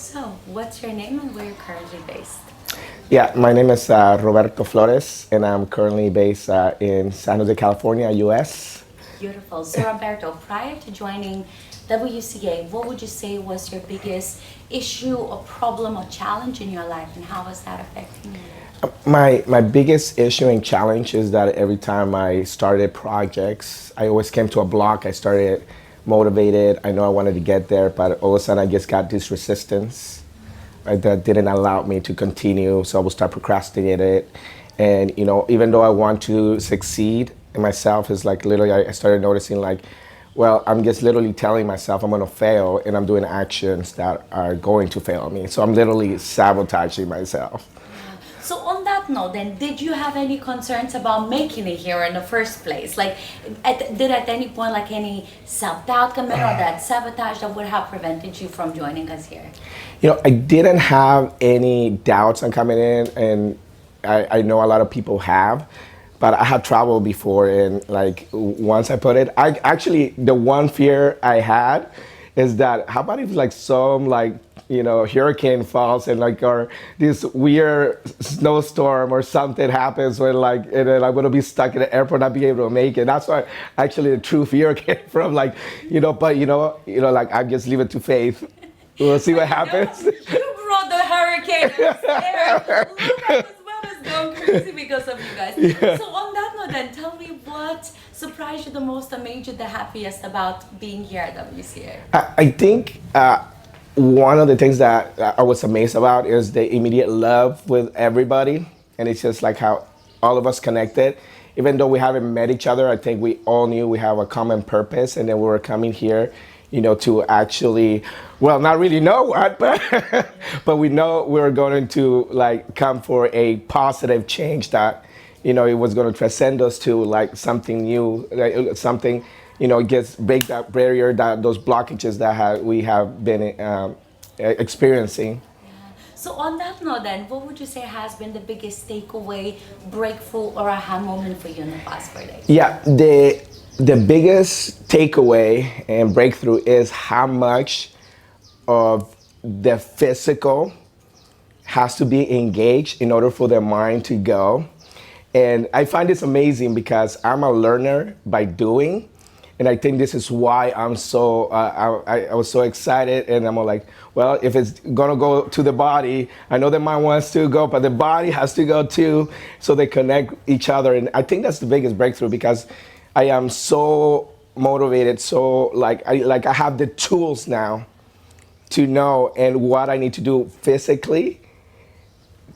So, what's your name and where you're currently based? Yeah, my name is Roberto Flores, and I'm currently based in San Jose, California, US. Beautiful. So, Roberto, prior to joining WCA, what would you say was your biggest issue or problem or challenge in your life, and how was that affecting you? My biggest issue and challenge is that every time I started projects, I always came to a block. I started motivated. I know I wanted to get there, but all of a sudden I just got this resistance, right, that didn't allow me to continue. So I would start procrastinating it. And even though I want to succeed in myself, is like literally I started noticing like, well, I'm just literally telling myself I'm gonna fail, and I'm doing actions that are going to fail me. So I'm literally sabotaging myself. So on that note, then, did you have any concerns about making it here in the first place? Like, did at any point, like, any self-doubt come in, or that sabotage that would have prevented you from joining us here? I didn't have any doubts on coming in, and I know a lot of people have, but I had traveled before, and like once I put it, I actually the one fear I had is that how about if like some like hurricane falls and like or this weird snowstorm or something happens when like and then I'm gonna be stuck in the airport, not be able to make it. That's why actually the true fear came from like but like I just leave it to faith. We'll see what happens. You brought the hurricane. I'm scared. Lucas as well is going crazy because of you guys. Yeah. So on that note, then, tell me what surprised you the most and made you the happiest about being here at WCA. I think one of the things that I was amazed about is the immediate love with everybody, and it's just like how all of us connected. Even though we haven't met each other, I think we all knew we have a common purpose, and then we were coming here, to actually, well, not really know what, but but we know we were going to like come for a positive change that, it was going to transcend us to like something new, like, something. Gets break that barrier, that those blockages that we have been experiencing. So on that note, then, what would you say has been the biggest takeaway, breakthrough, or aha moment for you in the past 4 days? Yeah, the biggest takeaway and breakthrough is how much of the physical has to be engaged in order for the mind to go. And I find this amazing because I'm a learner by doing. And I think this is why I'm so, I was so excited, and I'm like, well, if it's gonna go to the body, I know the mind wants to go, but the body has to go too, so they connect each other. And I think that's the biggest breakthrough because I am so motivated, so I have the tools now to know and what I need to do physically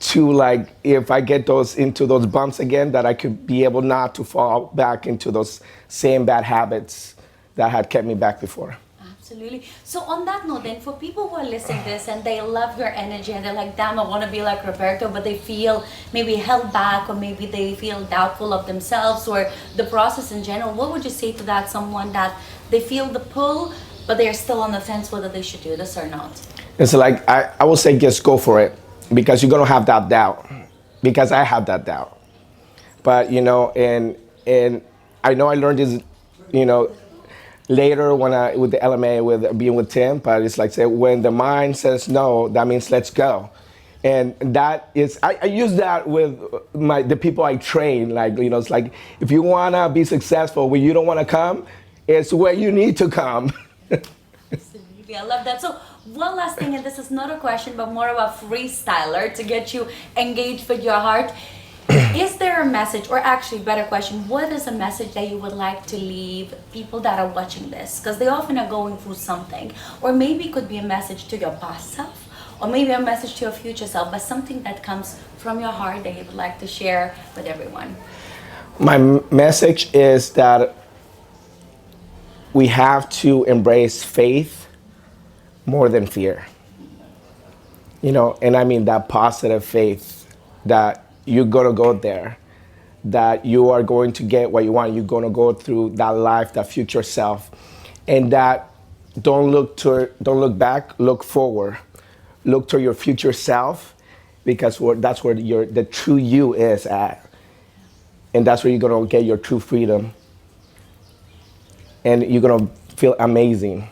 to like if I get into those bumps again, that I could be able not to fall back into those same bad habits that had kept me back before. Absolutely. So on that note, then, for people who are listening to this and they love your energy and they're like, damn, I want to be like Roberto, but they feel maybe held back, or maybe they feel doubtful of themselves or the process in general, what would you say to that someone that they feel the pull, but they're still on the fence whether they should do this or not? It's like I will say just go for it, because you're gonna have that doubt, because I had that doubt. But and I know I learned this, later when I with the LMA with being with Tim. But it's like say when the mind says no, that means let's go, and that is I use that with the people I train. Like it's like if you wanna be successful, where you don't wanna come, it's where you need to come. Absolutely, I love that. So one last thing, and this is not a question, but more of a freestyler to get you engaged with your heart. Is there a message, or actually, better question, what is a message that you would like to leave people that are watching this? Because they often are going through something, or maybe it could be a message to your past self, or maybe a message to your future self, but something that comes from your heart that you would like to share with everyone. My message is that we have to embrace faith more than fear. And I mean that positive faith that you're gonna go there, that you are going to get what you want, you're gonna go through that life, that future self, and that don't look back, look forward, look to your future self, because that's where the true you is at, and that's where you're gonna get your true freedom, and you're gonna feel amazing.